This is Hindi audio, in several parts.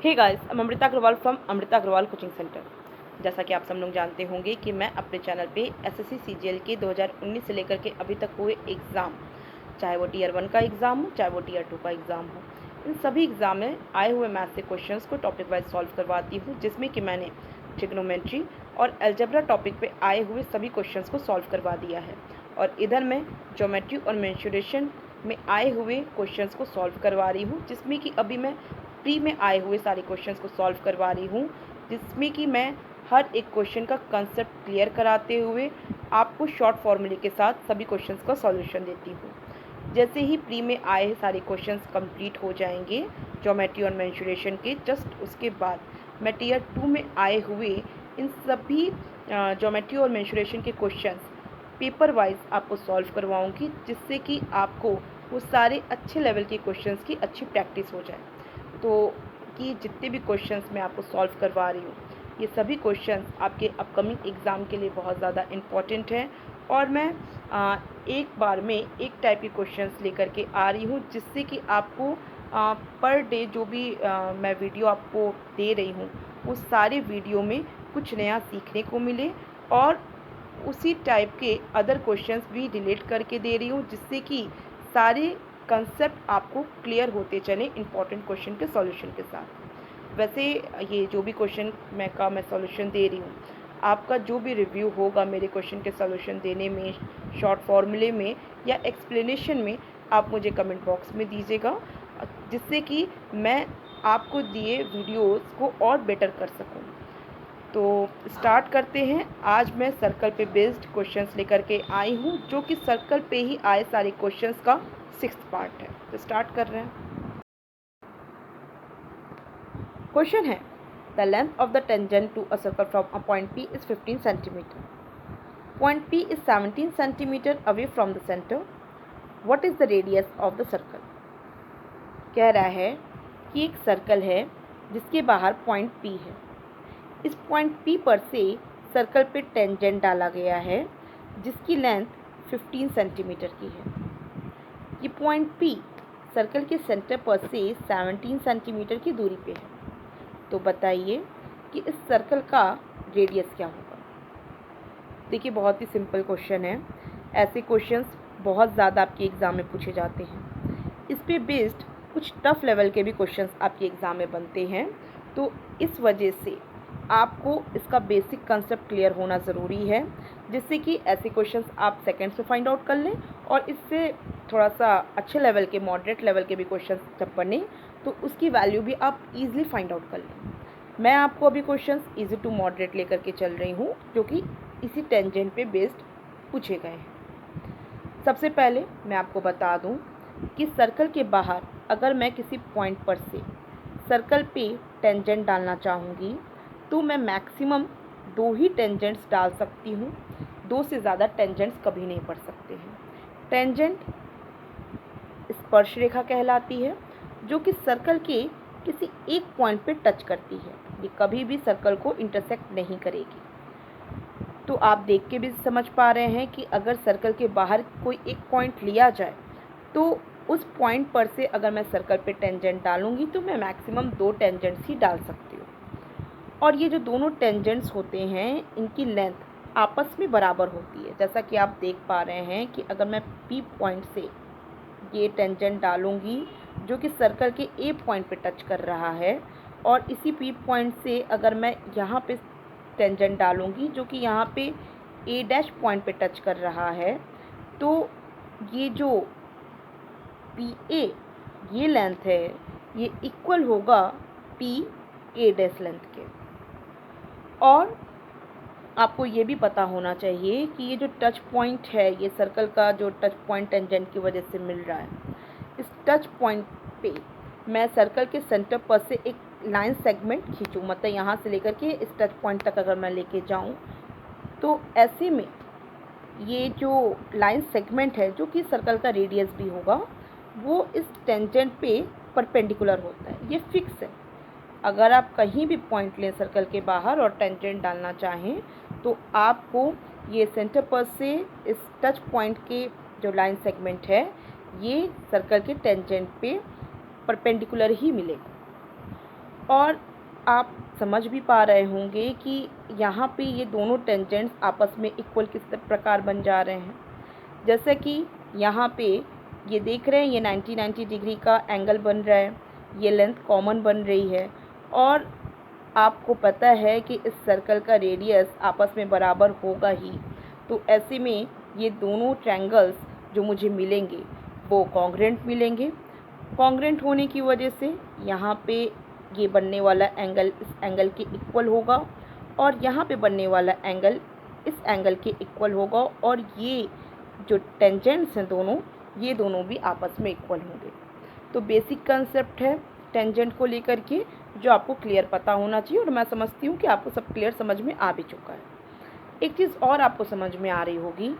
Hey guys, I'm Amrita Agarwal from Amrita Agarwal coaching centre. जैसा कि आप सब लोग जानते होंगे कि मैं अपने चैनल पे एसएससी सीजीएल के 2019 से लेकर के अभी तक हुए एग्ज़ाम, चाहे वो टियर 1 का एग्ज़ाम हो, चाहे वो टियर 2 का एग्ज़ाम हो, इन सभी एग्ज़ाम में आए हुए मैथ से क्वेश्चंस को टॉपिक वाइज सॉल्व करवाती हूँ, जिसमें कि मैंने ट्रिग्नोमेट्री और अलजेब्रा टॉपिक पे आए हुए सभी क्वेश्चंस को सॉल्व करवा दिया है। और इधर मैं ज्योमेट्री और मेंसुरेशन में आए हुए क्वेश्चंस को सॉल्व करवा रही हूँ, जिसमें कि अभी मैं प्री में आए हुए सारे क्वेश्चंस को सॉल्व करवा रही हूँ, जिसमें कि मैं हर एक क्वेश्चन का कंसेप्ट क्लियर कराते हुए आपको शॉर्ट फॉर्मूले के साथ सभी क्वेश्चंस का सॉल्यूशन देती हूँ। जैसे ही प्री में आए सारे क्वेश्चंस कंप्लीट हो जाएंगे ज्योमेट्री और मेंसुरेशन के, जस्ट उसके बाद मैं टियर 2 में आए हुए इन सभी ज्योमेट्री और मेंसुरेशन के क्वेश्चंस पेपर वाइज आपको सॉल्व करवाऊँगी, जिससे कि आपको वो सारे अच्छे लेवल के क्वेश्चंस की अच्छी प्रैक्टिस हो जाए। तो ये जितने भी क्वेश्चंस मैं आपको सॉल्व करवा रही हूँ, ये सभी क्वेश्चंस आपके अपकमिंग एग्ज़ाम के लिए बहुत ज़्यादा इम्पॉर्टेंट हैं। और मैं एक बार में एक टाइप के क्वेश्चंस लेकर के आ रही हूँ, जिससे कि आपको पर डे जो भी मैं वीडियो आपको दे रही हूँ, उस सारे वीडियो में कुछ नया सीखने को मिले, और उसी टाइप के अदर क्वेश्चंस भी रिलेट करके दे रही हूँ, जिससे कि सारे कंसेप्ट आपको क्लियर होते चले इम्पॉर्टेंट क्वेश्चन के सॉल्यूशन के साथ। वैसे ये जो भी क्वेश्चन मैं सॉल्यूशन दे रही हूँ, आपका जो भी रिव्यू होगा मेरे क्वेश्चन के सॉल्यूशन देने में, शॉर्ट फॉर्मूले में या एक्सप्लेनेशन में, आप मुझे कमेंट बॉक्स में दीजिएगा, जिससे कि मैं आपको दिए वीडियोस को और बेटर कर सकूँ। तो स्टार्ट करते हैं। आज मैं सर्कल पे बेस्ड क्वेश्चंस लेकर के आई हूँ, जो कि सर्कल पे ही आए सारे क्वेश्चंस का 6th पार्ट है। तो स्टार्ट कर रहे हैं। क्वेश्चन है, the length of the tangent to a circle from a point P is 15 centimetre. Point P is 17 centimetre away from the centre. What is the radius of the circle? कह रहा है कि एक सर्कल है जिसके बाहर पॉइंट P है। इस पॉइंट P पर से सर्कल पे टेंजेंट डाला गया है, जिसकी लेंथ 15 सेंटीमीटर की है। ये पॉइंट P सर्कल के सेंटर पर से 17 सेंटीमीटर की दूरी पे है। तो बताइए कि इस सर्कल का रेडियस क्या होगा। देखिए, बहुत ही सिंपल क्वेश्चन है। ऐसे क्वेश्चंस बहुत ज़्यादा आपके एग्ज़ाम में पूछे जाते हैं। इस पे बेस्ड कुछ टफ लेवल के भी क्वेश्चंस आपके एग्ज़ाम में बनते हैं। तो इस वजह से आपको इसका बेसिक कंसेप्ट क्लियर होना ज़रूरी है, जिससे कि ऐसे क्वेश्चंस आप सेकंड्स में फाइंड आउट कर लें, और इससे थोड़ा सा अच्छे लेवल के, मॉडरेट लेवल के भी क्वेश्चंस जब बने तो उसकी वैल्यू भी आप ईजिली फाइंड आउट कर लें। मैं आपको अभी क्वेश्चंस इजी टू मॉडरेट लेकर के चल रही हूँ, जो कि इसी टेंजेंट पे बेस्ड पूछे गए हैं। सबसे पहले मैं आपको बता दूँ कि सर्कल के बाहर अगर मैं किसी पॉइंट पर से सर्कल पे टेंजेंट डालना चाहूँगी, तो मैं मैक्सिमम 2 ही टेंजेंट्स डाल सकती हूँ। 2 से ज़्यादा टेंजेंट्स कभी नहीं पड़ सकते हैं। टेंजेंट स्पर्श रेखा कहलाती है, जो कि सर्कल के किसी एक पॉइंट पे टच करती है। ये कभी भी सर्कल को इंटरसेक्ट नहीं करेगी। तो आप देख के भी समझ पा रहे हैं कि अगर सर्कल के बाहर कोई एक पॉइंट लिया जाए, तो उस पॉइंट पर से अगर मैं सर्कल पे टेंजेंट डालूंगी, तो मैं मैक्सिमम 2 टेंजेंट्स ही डाल सकती हूँ। और ये जो दोनों टेंजेंट्स होते हैं, इनकी लेंथ आपस में बराबर होती है। जैसा कि आप देख पा रहे हैं कि अगर मैं P पॉइंट से ये टेंजेंट डालूंगी, जो कि सर्कल के A पॉइंट पे टच कर रहा है, और इसी P पॉइंट से अगर मैं यहाँ पे टेंजेंट डालूंगी, जो कि यहाँ पे A डैश पॉइंट पे टच कर रहा है, तो ये जो PA ये लेंथ है, ये इक्वल होगा PA डैश लेंथ के। और आपको ये भी पता होना चाहिए कि ये जो टच पॉइंट है, ये सर्कल का जो टच पॉइंट टेंजेंट की वजह से मिल रहा है, इस टच पॉइंट पे मैं सर्कल के सेंटर पर से एक लाइन सेगमेंट खींचूँ, मतलब यहाँ से लेकर के इस टच पॉइंट तक अगर मैं लेके जाऊँ, तो ऐसे में ये जो लाइन सेगमेंट है, जो कि सर्कल का रेडियस भी होगा, वो इस टेंजेंट पे परपेंडिकुलर होता है। ये फिक्स है। अगर आप कहीं भी पॉइंट लें सर्कल के बाहर और टेंजेंट डालना चाहें, तो आपको ये सेंटर पर से इस टच पॉइंट के जो लाइन सेगमेंट है, ये सर्कल के टेंजेंट पे परपेंडिकुलर ही मिलेगा। और आप समझ भी पा रहे होंगे कि यहाँ पे ये दोनों टेंजेंट्स आपस में इक्वल किस प्रकार बन जा रहे हैं। जैसे कि यहाँ पे ये देख रहे हैं, ये 90 डिग्री का एंगल बन रहा है, ये लेंथ कॉमन बन रही है, और आपको पता है कि इस सर्कल का रेडियस आपस में बराबर होगा ही। तो ऐसे में ये दोनों ट्रायंगल्स जो मुझे मिलेंगे वो कॉन्ग्रुएंट मिलेंगे। कॉन्ग्रुएंट होने की वजह से यहाँ पे ये बनने वाला एंगल इस एंगल के इक्वल होगा, और यहाँ पे बनने वाला एंगल इस एंगल के इक्वल होगा, और ये जो टेंजेंट्स हैं दोनों, ये दोनों भी आपस में इक्वल होंगे। तो बेसिक कंसेप्ट है टेंजेंट को लेकर के जो आपको क्लियर पता होना चाहिए, और मैं समझती हूँ कि आपको सब क्लियर समझ में आ भी चुका है। एक चीज़ और आपको समझ में आ रही होगी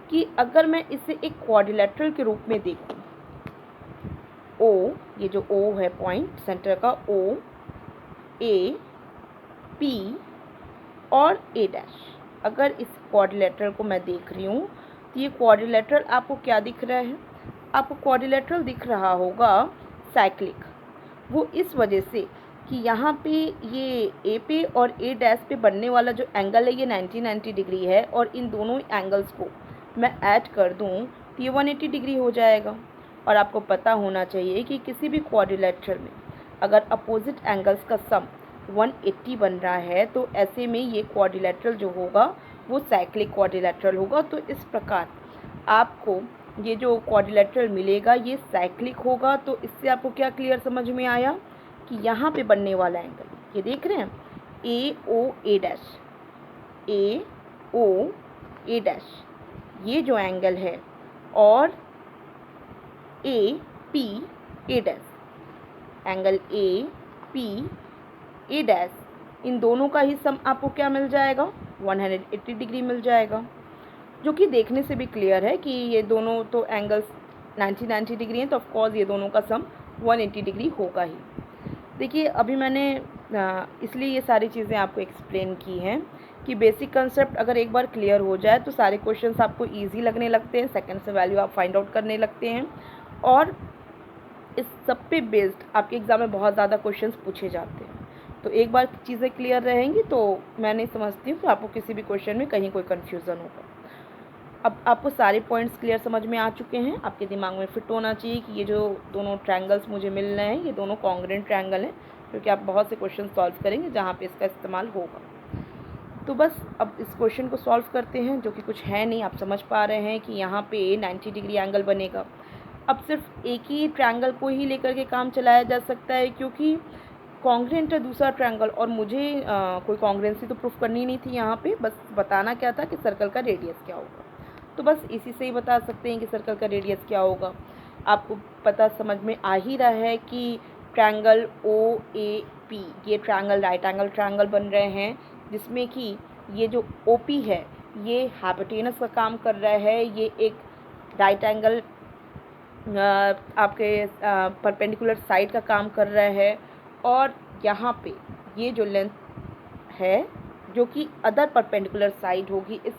कि अगर मैं इसे एक क्वाड्रिलेटरल के रूप में देखूँ, ओ, ये जो ओ है पॉइंट सेंटर का, ओ, ए, पी और ए डैश, अगर इस क्वाड्रिलेटरल को मैं देख रही हूँ तो ये क्वाड्रिलेटरल आपको क्या दिख रहा है? आपको क्वाड्रिलेटरल दिख रहा होगा साइक्लिक। वो इस वजह से कि यहाँ पे ये ए पे और ए डैश पे बनने वाला जो एंगल है ये 90 डिग्री है, और इन दोनों एंगल्स को मैं ऐड कर दूँ तो ये 180 डिग्री हो जाएगा। और आपको पता होना चाहिए कि किसी भी क्वाड्रिलेटरल में अगर अपोजिट एंगल्स का सम 180 बन रहा है तो ऐसे में ये क्वाड्रिलेटरल जो होगा वो साइक्लिक क्वाड्रिलेटरल होगा। तो इस प्रकार आपको ये जो क्वाड्रिलेटरल मिलेगा ये साइक्लिक होगा। तो इससे आपको क्या क्लियर समझ में आया कि यहाँ पे बनने वाला एंगल ये देख रहे हैं, ए ओ ए डैश, ए ओ ए डैश, ये जो एंगल है, और A P A dash, angle A P A dash, इन दोनों का ही सम आपको क्या मिल जाएगा? 180 डिग्री मिल जाएगा, जो कि देखने से भी क्लियर है कि ये दोनों तो एंगल्स 90 डिग्री हैं, तो ऑफकोर्स ये दोनों का सम 180 डिग्री होगा ही। देखिए अभी मैंने इसलिए ये सारी चीज़ें आपको एक्सप्लेन की हैं कि बेसिक कंसेप्ट अगर एक बार क्लियर हो जाए तो सारे क्वेश्चंस आपको ईजी लगने लगते हैं, सेकंड से वैल्यू आप फाइंड आउट करने लगते हैं, और इस सब पे बेस्ड आपके एग्ज़ाम में बहुत ज़्यादा क्वेश्चंस पूछे जाते हैं। तो एक बार चीज़ें क्लियर रहेंगी तो मैं नहीं समझती हूँ कि आपको किसी भी क्वेश्चन में कहीं कोई कन्फ्यूज़न होगा। अब आपको सारे पॉइंट्स क्लियर समझ में आ चुके हैं, आपके दिमाग में फिट होना चाहिए कि ये जो दोनों ट्रायंगल्स मुझे मिल रहे हैं ये दोनों कॉन्ग्रुएंट ट्रायंगल हैं, क्योंकि आप बहुत से क्वेश्चन सॉल्व करेंगे जहाँ पे इसका इस्तेमाल होगा। तो बस अब इस क्वेश्चन को सॉल्व करते हैं, जो कि कुछ है नहीं, आप समझ पा रहे हैं कि यहाँ पे 90 डिग्री एंगल बनेगा। अब सिर्फ एक ही ट्रायंगल को ही लेकर के काम चलाया जा सकता है, क्योंकि कॉन्ग्रुएंट है दूसरा ट्रायंगल, और मुझे कोई कॉन्ग्रुएंसी तो प्रूफ करनी नहीं थी यहाँ पे, बस बताना क्या था कि सर्कल का रेडियस क्या होगा। तो बस इसी से ही बता सकते हैं कि सर्कल का रेडियस क्या होगा। आपको पता समझ में आ ही रहा है कि ट्रायंगल ओ ए पी, ये ट्रायंगल राइट एंगल ट्रायंगल बन रहे हैं, जिसमें कि ये जो ओ पी है ये हाइपोटेनस का काम कर रहा है, ये एक राइट एंगल आपके परपेंडिकुलर साइड का काम कर रहा है, और यहाँ पे ये जो लेंथ है जो कि अदर परपेंडिकुलर साइड होगी इस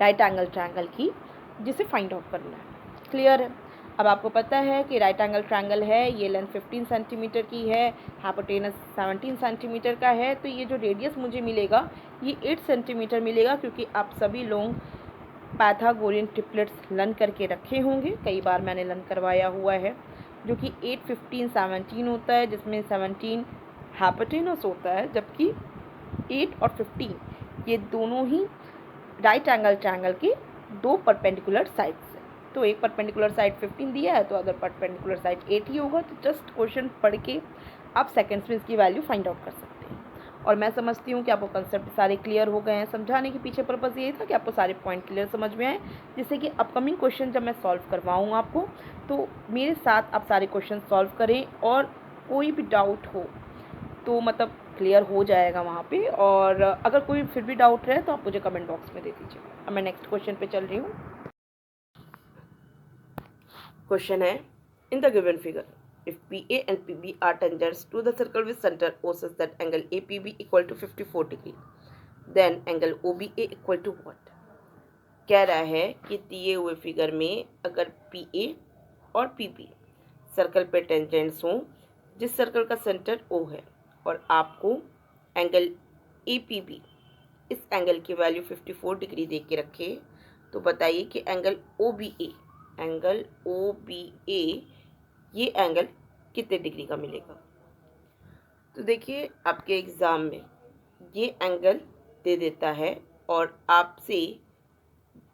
राइट एंगल ट्रायंगल की, जिसे फाइंड आउट करना है। क्लियर है? अब आपको पता है कि राइट एंगल ट्रायंगल है, ये लेंथ 15 सेंटीमीटर की है, हाइपोटेनस 17 सेंटीमीटर का है, तो ये जो रेडियस मुझे मिलेगा ये 8 सेंटीमीटर मिलेगा, क्योंकि आप सभी लोग पाइथागोरियन ट्रिपलेट्स लर्न करके रखे होंगे, कई बार मैंने लर्न करवाया हुआ है, जो कि 8, 15, 17 होता है, जिसमें 17 हाइपोटेनस होता है, जबकि 8 और 15 ये दोनों ही राइट एंगल ट्रायंगल के दो परपेंडिकुलर साइड्स हैं। तो एक परपेंडिकुलर साइड 15 दिया है तो अदर परपेंडिकुलर साइड 8 ही होगा। तो जस्ट क्वेश्चन पढ़ के आप सेकंड्स में इसकी वैल्यू फाइंड आउट कर सकते हैं। और मैं समझती हूँ कि आपको कंसेप्ट सारे क्लियर हो गए हैं। समझाने के पीछे पर्पज़ ये था कि आपको सारे पॉइंट क्लियर समझ में आए, जिससे कि अपकमिंग क्वेश्चन जब मैं सॉल्व करवाऊँ आपको तो मेरे साथ आप सारे क्वेश्चन सॉल्व करें, और कोई भी डाउट हो तो मतलब क्लियर हो जाएगा वहाँ पे। और अगर कोई फिर भी डाउट रहे तो आप मुझे कमेंट बॉक्स में दे दीजिएगा। अब मैं नेक्स्ट क्वेश्चन पे चल रही हूँ। क्वेश्चन है, in the given figure if PA and PB are tangents to the circle with center O such that angle APB equal to 54 degree, then angle OBA equal to what? कह रहा है कि दिए हुए फिगर में अगर PA और PB सर्कल पे टेंजेंट्स हों जिस सर्कल का सेंटर O है और आपको एंगल APB, इस एंगल की वैल्यू 54 डिग्री दे के रखे, तो बताइए कि एंगल OBA, ये एंगल कितने डिग्री का मिलेगा। तो देखिए आपके एग्ज़ाम में ये एंगल दे देता है और आपसे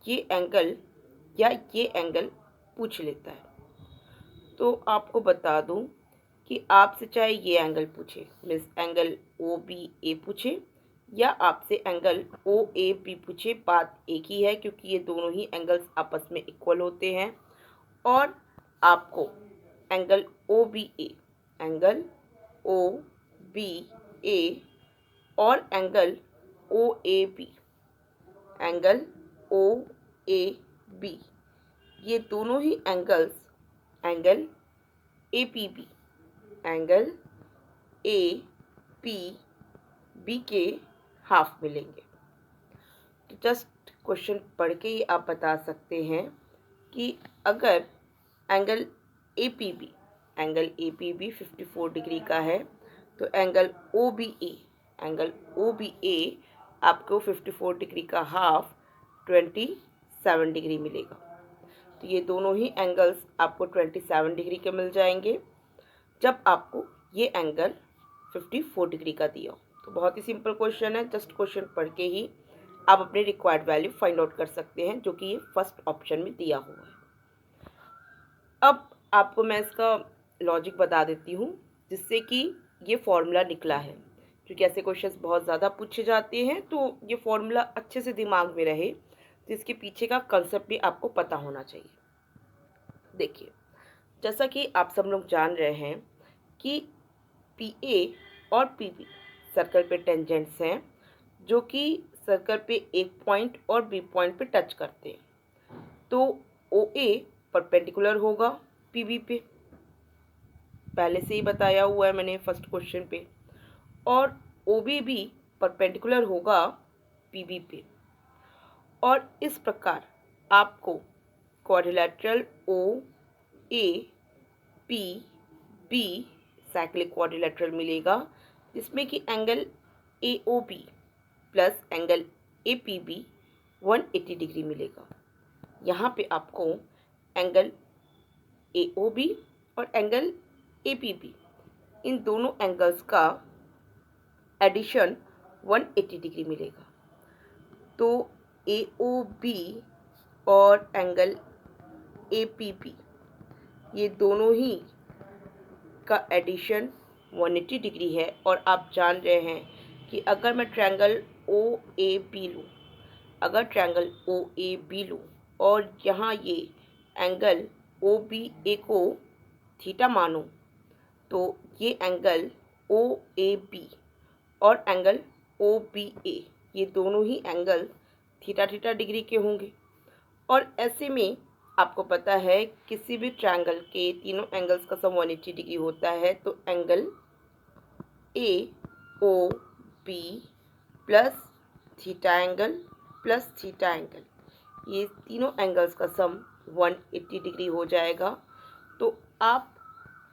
ये एंगल या ये एंगल पूछ लेता है। तो आपको बता दूं कि आपसे चाहे ये एंगल पूछे, मीन्स एंगल OBA पूछे या आपसे एंगल OAB पूछे, बात एक ही है, क्योंकि ये दोनों ही एंगल्स आपस में इक्वल होते हैं। और आपको एंगल OBA और एंगल OAB ये दोनों ही एंगल्स एंगल APB के हाफ मिलेंगे। तो जस्ट क्वेश्चन पढ़ के ही आप बता सकते हैं कि अगर एंगल APB 54 डिग्री का है, तो एंगल OBA आपको 54 डिग्री का हाफ 27 डिग्री मिलेगा। तो ये दोनों ही एंगल्स आपको 27 डिग्री के मिल जाएंगे जब आपको ये एंगल 54 डिग्री का दिया हो। तो बहुत ही सिंपल क्वेश्चन है, जस्ट क्वेश्चन पढ़ के ही आप अपने रिक्वायर्ड वैल्यू फाइंड आउट कर सकते हैं, जो कि ये फर्स्ट ऑप्शन में दिया हुआ है। अब आपको मैं इसका लॉजिक बता देती हूँ, जिससे कि ये फॉर्मूला निकला है, क्योंकि ऐसे क्वेश्चंस बहुत ज़्यादा पूछे जाते हैं, तो ये फॉर्मूला अच्छे से दिमाग में रहे, तो इसके पीछे का कंसेप्ट भी आपको पता होना चाहिए। देखिए, जैसा कि आप सब लोग जान रहे हैं कि PA और PB सर्कल पे टेंजेंट्स हैं, जो कि सर्कल पे एक पॉइंट और B पॉइंट पे टच करते हैं। तो OA परपेंडिकुलर होगा PB पे, पहले से ही बताया हुआ है मैंने फर्स्ट क्वेश्चन पे, और OB भी परपेंडिकुलर होगा PB पे। और इस प्रकार आपको क्वाड्रिलेटरल OAPB साइक्लिक क्वाड्रिलेटरल मिलेगा, जिसमें कि angle AOB plus angle APB 180 degree मिलेगा। यहाँ पे आपको एंगल AOB और एंगल APB, इन दोनों एंगल्स का एडिशन 180 डिग्री मिलेगा। तो AOB और एंगल APB ये दोनों ही का एडिशन 180 डिग्री है। और आप जान रहे हैं कि अगर मैं ट्रायंगल OAB लूँ, और यहाँ ये एंगल OBA को थीटा मानूँ, तो ये एंगल OAB और एंगल OBA ये दोनों ही एंगल थीटा डिग्री के होंगे। और ऐसे में आपको पता है किसी भी ट्रायंगल के तीनों एंगल्स का सम 180 डिग्री होता है, तो angle AOB plus theta angle ये तीनों एंगल्स का सम 180 डिग्री हो जाएगा। तो आप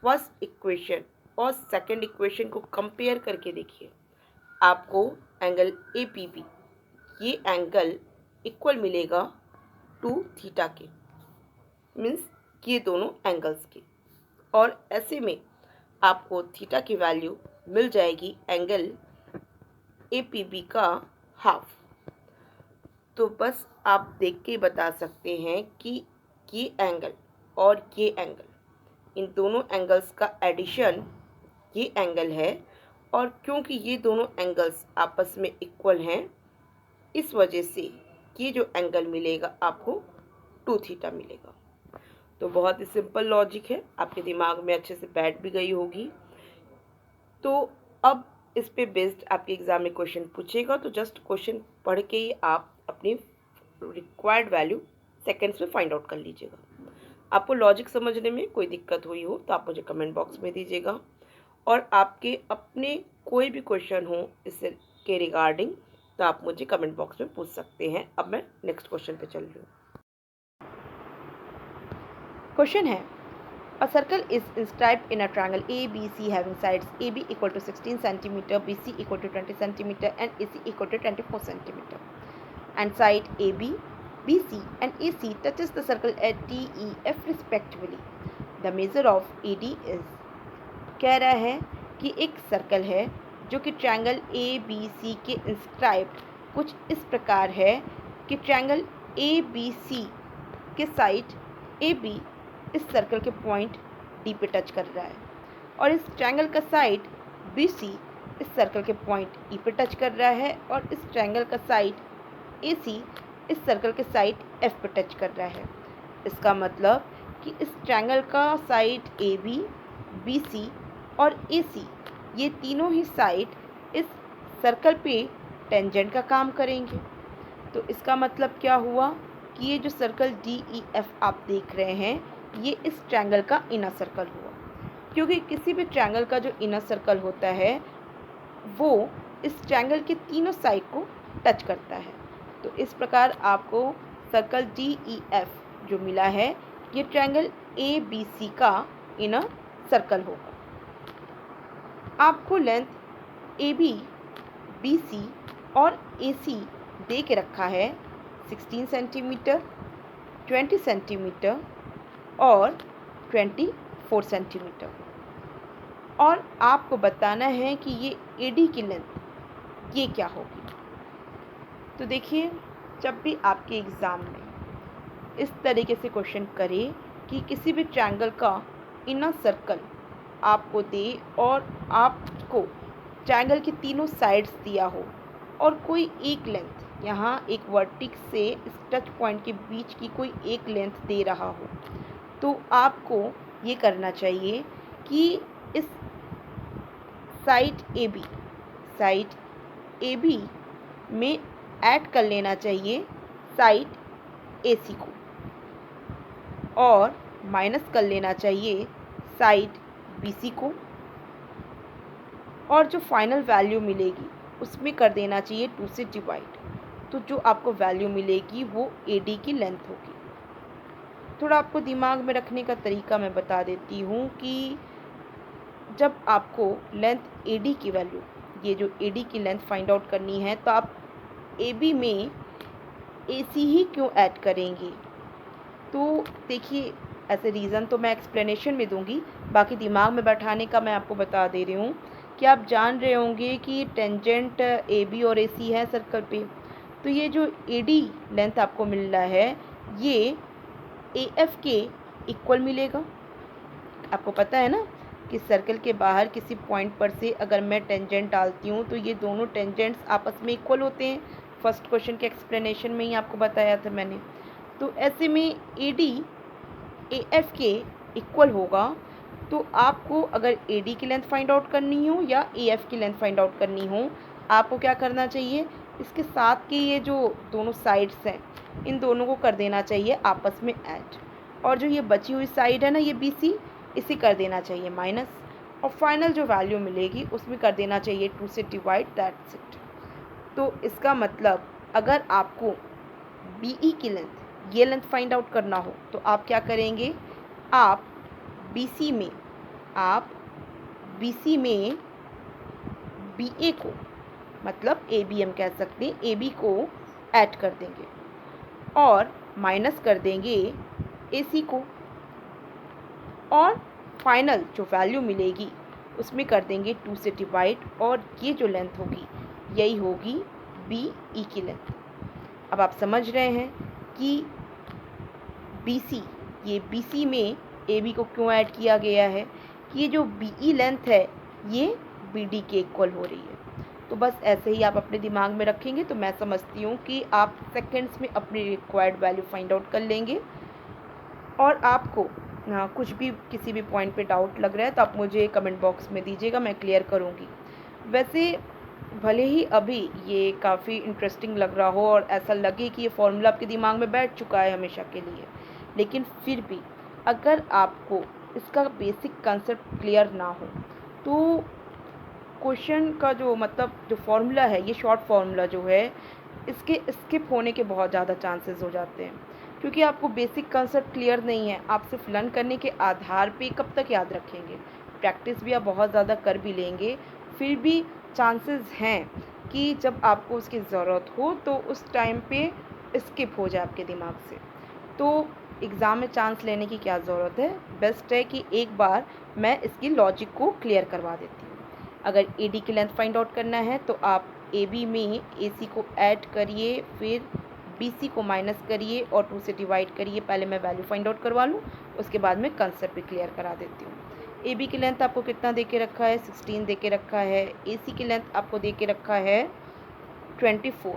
फर्स्ट इक्वेशन और सेकंड इक्वेशन को कंपेयर करके देखिए, आपको एंगल APB ये एंगल इक्वल मिलेगा टू थीटा के, मीन्स ये दोनों एंगल्स के। और ऐसे में आपको थीटा की वैल्यू मिल जाएगी एंगल APB का हाफ। तो बस आप देख के बता सकते हैं कि ये एंगल और ये एंगल, इन दोनों एंगल्स का एडिशन ये एंगल है। और क्योंकि ये दोनों एंगल्स आपस में इक्वल हैं, इस वजह से ये जो एंगल मिलेगा आपको 2 थीटा मिलेगा। तो बहुत ही सिंपल लॉजिक है, आपके दिमाग में अच्छे से बैठ भी गई होगी। तो अब इस पे बेस्ड आपके एग्जाम में क्वेश्चन पूछेगा, तो जस्ट क्वेश्चन पढ़ के ही आप अपनी रिक्वायर्ड वैल्यू सेकंड्स में फाइंड आउट कर लीजिएगा। आपको लॉजिक समझने में कोई दिक्कत हुई हो तो आप मुझे कमेंट बॉक्स में दीजिएगा, और आपके अपने कोई भी क्वेश्चन हो इससे के रिगार्डिंग तो आप मुझे कमेंट बॉक्स में पूछ सकते हैं। अब मैं नेक्स्ट क्वेश्चन पे चल रही हूँ। क्वेश्चन है, A circle is inscribed in a triangle ABC having sides AB equal to 16 cm, BC equal to 20 cm and AC equal to 24 cm. And side AB, BC and AC touches the circle at DEF respectively. The measure of AD is, कह रहा है कि एक सर्कल है जो कि ट्रायंगल ABC के इंस्क्राइब्ड कुछ इस प्रकार है कि ट्रायंगल ABC के साइड AB इस सर्कल के पॉइंट D पे टच कर रहा है और इस ट्रायंगल का साइड BC इस सर्कल के पॉइंट E पे टच कर रहा है और इस ट्रायंगल का साइड AC इस सर्कल के साइड F पे टच कर रहा है। इसका मतलब कि इस ट्रायंगल का साइड AB, BC और AC ये तीनों ही साइड इस सर्कल पे टेंजेंट का काम करेंगे। तो इसका मतलब क्या हुआ कि ये जो सर्कल DEF आप देख रहे हैं ये इस ट्रायंगल का इनर सर्कल हुआ, क्योंकि किसी भी ट्रायंगल का जो इनर सर्कल होता है वो इस ट्रायंगल के तीनों साइड को टच करता है। तो इस प्रकार आपको सर्कल DEF जो मिला है ये ट्रायंगल ABC का इनर सर्कल होगा। आपको लेंथ AB, BC और AC दे के रखा है 16 सेंटीमीटर, 20 सेंटीमीटर और 24 सेंटीमीटर और आपको बताना है कि ये AD की लेंथ ये क्या होगी। तो देखिए, जब भी आपके एग्ज़ाम में इस तरीके से क्वेश्चन करे कि किसी भी ट्रायंगल का इनर सर्कल आपको दे और आपको ट्रायंगल की तीनों साइड्स दिया हो और कोई एक लेंथ यहाँ एक वर्टिक्स से इस टच पॉइंट के बीच की कोई एक लेंथ दे रहा हो, तो आपको ये करना चाहिए कि इस साइड AB में ऐड कर लेना चाहिए साइड AC को और माइनस कर लेना चाहिए साइड BC को और जो फाइनल वैल्यू मिलेगी उसमें कर देना चाहिए 2 से डिवाइड। तो जो आपको वैल्यू मिलेगी वो AD की लेंथ होगी। थोड़ा आपको दिमाग में रखने का तरीका मैं बता देती हूँ कि जब आपको लेंथ AD की वैल्यू, ये जो AD की लेंथ फाइंड आउट करनी है, तो आप AB में AC ही क्यों ऐड करेंगे। तो देखिए, ऐसे रीज़न तो मैं एक्सप्लेनेशन में दूंगी, बाकी दिमाग में बैठाने का मैं आपको बता दे रही हूँ कि आप जान रहे होंगे कि टेंजेंट AB और AC है सर्कल पे, तो ये जो AD लेंथ आपको मिल रहा है ये AF के इक्वल मिलेगा। आपको पता है ना कि सर्कल के बाहर किसी पॉइंट पर से अगर मैं टेंजेंट डालती हूँ तो ये दोनों टेंजेंट्स आपस में इक्वल होते हैं। फर्स्ट क्वेश्चन के एक्सप्लेनेशन में ही आपको बताया था मैंने। तो ऐसे में AD AF के इक्वल होगा। तो आपको अगर AD की लेंथ फाइंड आउट करनी हो या AF की लेंथ फाइंड आउट करनी हो, आपको क्या करना चाहिए, इसके साथ के ये जो दोनों साइड्स हैं इन दोनों को कर देना चाहिए आपस में ऐड, और जो ये बची हुई साइड है ना ये BC, इसे कर देना चाहिए माइनस, और फाइनल जो वैल्यू मिलेगी उसमें कर देना चाहिए 2 से डिवाइड, दैट्स इट। तो इसका मतलब अगर आपको BE की लेंथ, ये लेंथ फाइंड आउट करना हो तो आप क्या करेंगे, आप BC में BA को, मतलब AB हम कह सकते हैं, AB को ऐड कर देंगे और माइनस कर देंगे AC को, और फाइनल जो वैल्यू मिलेगी उसमें कर देंगे 2 से डिवाइड, और ये जो लेंथ होगी यही होगी BE की लेंथ। अब आप समझ रहे हैं कि BC, ये BC में AB को क्यों ऐड किया गया है, कि ये जो BE लेंथ है ये BD के इक्वल हो रही है। तो बस ऐसे ही आप अपने दिमाग में रखेंगे तो मैं समझती हूँ कि आप सेकंड्स में अपनी रिक्वायर्ड वैल्यू फाइंड आउट कर लेंगे। और आपको कुछ भी किसी भी पॉइंट पे डाउट लग रहा है तो आप मुझे कमेंट बॉक्स में दीजिएगा, मैं क्लियर करूँगी। वैसे भले ही अभी ये काफ़ी इंटरेस्टिंग लग रहा हो और ऐसा लगे कि ये फॉर्मूला आपके दिमाग में बैठ चुका है हमेशा के लिए, लेकिन फिर भी अगर आपको इसका बेसिक कंसेप्ट क्लियर ना हो तो क्वेश्चन का जो मतलब जो फॉर्मूला है, ये शॉर्ट फॉर्मूला जो है, इसके स्किप होने के बहुत ज़्यादा चांसेस हो जाते हैं। क्योंकि आपको बेसिक कंसेप्ट क्लियर नहीं है। आप सिर्फ लर्न करने के आधार पे कब तक याद रखेंगे। प्रैक्टिस भी आप बहुत ज़्यादा कर भी लेंगे, फिर भी चांसेस हैं कि जब आपको उसकी ज़रूरत हो तो उस टाइम पे स्किप हो जाए आपके दिमाग से। तो एग्ज़ाम में चांस लेने की क्या ज़रूरत है। बेस्ट है कि एक बार मैं इसकी लॉजिक को क्लियर करवा देती हूँ। अगर AD की लेंथ फाइंड आउट करना है तो आप AB में AC को ऐड करिए, फिर BC को माइनस करिए और 2 से डिवाइड करिए। पहले मैं वैल्यू फाइंड आउट करवा लूँ, उसके बाद में कंसेप्ट भी क्लियर करा देती हूँ। AB की लेंथ आपको कितना दे के रखा है, 16 दे के रखा है। AC की लेंथ आपको दे के रखा है 24।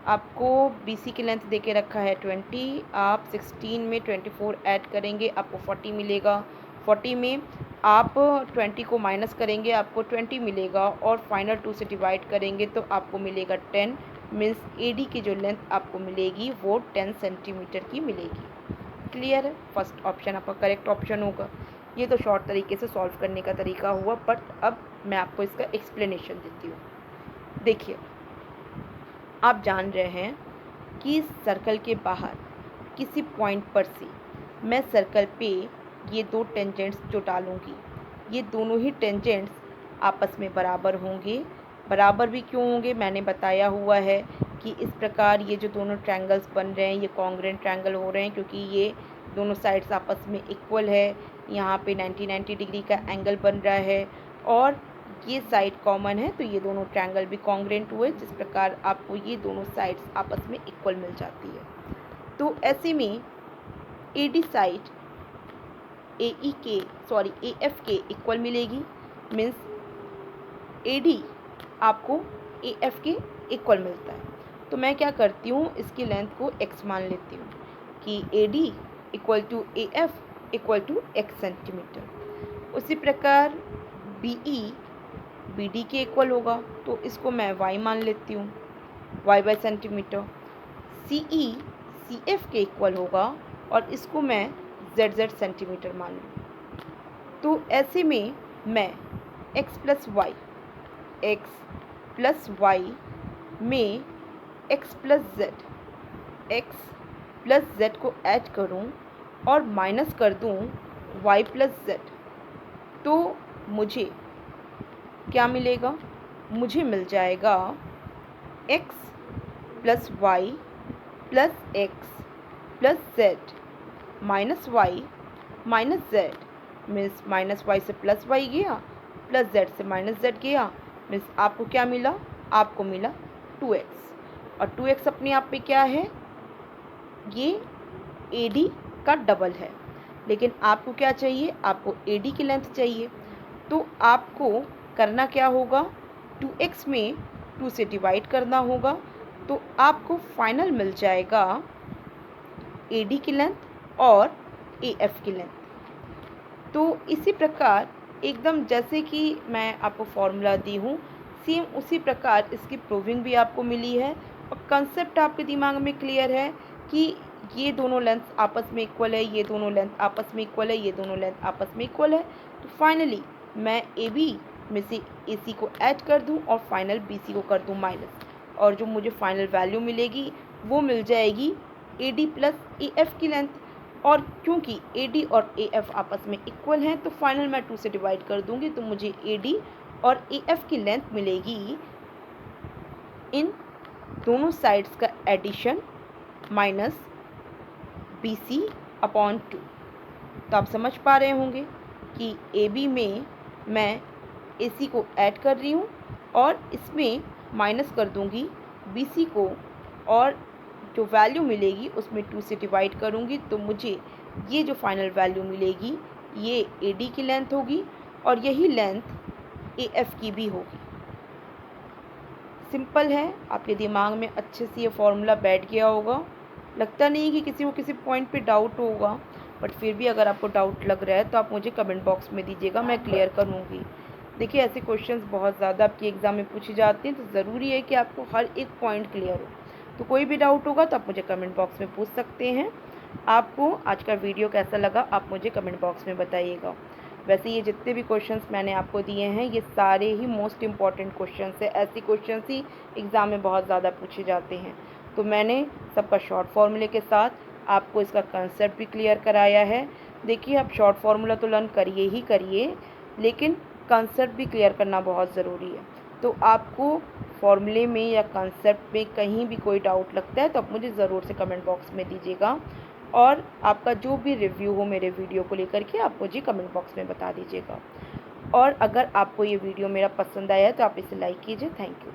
आपको BC की लेंथ दे के रखा है 20। आप 16 में 24 ऐड करेंगे, आपको 40 मिलेगा। 40 में आप 20 को माइनस करेंगे, आपको 20 मिलेगा और फाइनल 2 से डिवाइड करेंगे तो आपको मिलेगा 10। मीन्स AD की जो लेंथ आपको मिलेगी वो 10 सेंटीमीटर की मिलेगी। क्लियर है। फर्स्ट ऑप्शन आपका करेक्ट ऑप्शन होगा। ये तो शॉर्ट तरीके से सॉल्व करने का तरीका हुआ, बट अब मैं आपको इसका एक्सप्लेनेशन देती हूँ। देखिए, आप जान रहे हैं कि सर्कल के बाहर किसी पॉइंट पर से मैं सर्कल पे ये दो टेंजेंट्स जो डालूँगी, ये दोनों ही टेंजेंट्स आपस में बराबर होंगे। बराबर भी क्यों होंगे, मैंने बताया हुआ है कि इस प्रकार ये जो दोनों ट्रायंगल्स बन रहे हैं ये कॉन्ग्रुएंट ट्रायंगल हो रहे हैं, क्योंकि ये दोनों साइड्स आपस में इक्वल है। यहाँ पे 90 डिग्री का एंगल बन रहा है और ये साइड कॉमन है, तो ये दोनों ट्रायंगल भी कॉन्ग्रुएंट हुए, जिस प्रकार आपको ये दोनों साइड्स आपस में इक्वल मिल जाती है। तो ऐसे में AD साइड AF के इक्वल मिलेगी। मीन्स AD आपको AF के इक्वल मिलता है। तो मैं क्या करती हूँ, इसकी लेंथ को x मान लेती हूँ कि AD equal to AF equal to x centimetre. उसी प्रकार BE BD के इक्वल होगा, तो इसको मैं y मान लेती हूँ, y by centimetre. CE CF के इक्वल होगा और इसको मैं ZZ सेंटीमीटर मान लूँ। तो ऐसे में मैं x प्लस वाई में x प्लस z को ऐड करूं और माइनस कर दूं y प्लस z, तो मुझे क्या मिलेगा, मुझे मिल जाएगा x plus y plus x plus z minus y minus z। Means minus y से प्लस वाई गया, प्लस z से माइनस z गया। मीन्स आपको क्या मिला, आपको मिला 2x। और 2x अपने आप में क्या है, ये AD का डबल है। लेकिन आपको क्या चाहिए, आपको AD की लेंथ चाहिए। तो आपको करना क्या होगा, 2x में 2 से डिवाइड करना होगा, तो आपको फाइनल मिल जाएगा AD की लेंथ और AF की लेंथ। तो इसी प्रकार एकदम जैसे कि मैं आपको फॉर्मूला दी हूँ, सेम उसी प्रकार इसकी प्रूविंग भी आपको मिली है और कंसेप्ट आपके दिमाग में क्लियर है कि ये दोनों लेंथ आपस में इक्वल है, ये दोनों लेंथ आपस में इक्वल है, ये दोनों लेंथ आपस में इक्वल है। तो फाइनली मैं AB में से AC को ऐड कर दूं और फाइनल BC को कर दूं माइनस, और जो मुझे फाइनल वैल्यू मिलेगी वो मिल जाएगी AD प्लस AF की लेंथ। और क्योंकि AD और AF आपस में इक्वल हैं, तो फाइनल मैं 2 से डिवाइड कर दूंगी, तो मुझे AD और AF की लेंथ मिलेगी इन दोनों साइड्स का एडिशन माइनस BC अपॉन 2। तो आप समझ पा रहे होंगे कि AB में मैं AC को ऐड कर रही हूँ और इसमें माइनस कर दूँगी BC को, और जो वैल्यू मिलेगी उसमें 2 से डिवाइड करूँगी, तो मुझे ये जो फाइनल वैल्यू मिलेगी ये AD की लेंथ होगी और यही लेंथ AF की भी होगी। सिंपल है, आपके दिमाग में अच्छे से ये फॉर्मूला बैठ गया होगा। लगता नहीं है कि किसी को किसी पॉइंट पे डाउट होगा, बट फिर भी अगर आपको डाउट लग रहा है तो आप मुझे कमेंट बॉक्स में दीजिएगा, मैं क्लियर करूँगी। देखिए, ऐसे क्वेश्चंस बहुत ज़्यादा आपके एग्ज़ाम में पूछे जाते हैं, तो ज़रूरी है कि आपको हर एक पॉइंट क्लियर हो। तो कोई भी डाउट होगा तो आप मुझे कमेंट बॉक्स में पूछ सकते हैं। आपको आज का वीडियो कैसा लगा आप मुझे कमेंट बॉक्स में बताइएगा। वैसे ये जितने भी क्वेश्चंस मैंने आपको दिए हैं ये सारे ही मोस्ट इम्पॉर्टेंट क्वेश्चंस है, ऐसी क्वेश्चंस ही एग्ज़ाम में बहुत ज़्यादा पूछे जाते हैं। तो मैंने सबका शॉर्ट फॉर्मूले के साथ आपको इसका कंसेप्ट भी क्लियर कराया है। देखिए, आप शॉर्ट फार्मूला तो लर्न करिए ही करिए, लेकिन कंसेप्ट भी क्लियर करना बहुत ज़रूरी है। तो आपको फॉर्मूले में या कंसेप्ट में कहीं भी कोई डाउट लगता है तो आप मुझे ज़रूर से कमेंट बॉक्स में दीजिएगा, और आपका जो भी रिव्यू हो मेरे वीडियो को लेकर के आप मुझे कमेंट बॉक्स में बता दीजिएगा। और अगर आपको ये वीडियो मेरा पसंद आया है तो आप इसे लाइक कीजिए। Thank you.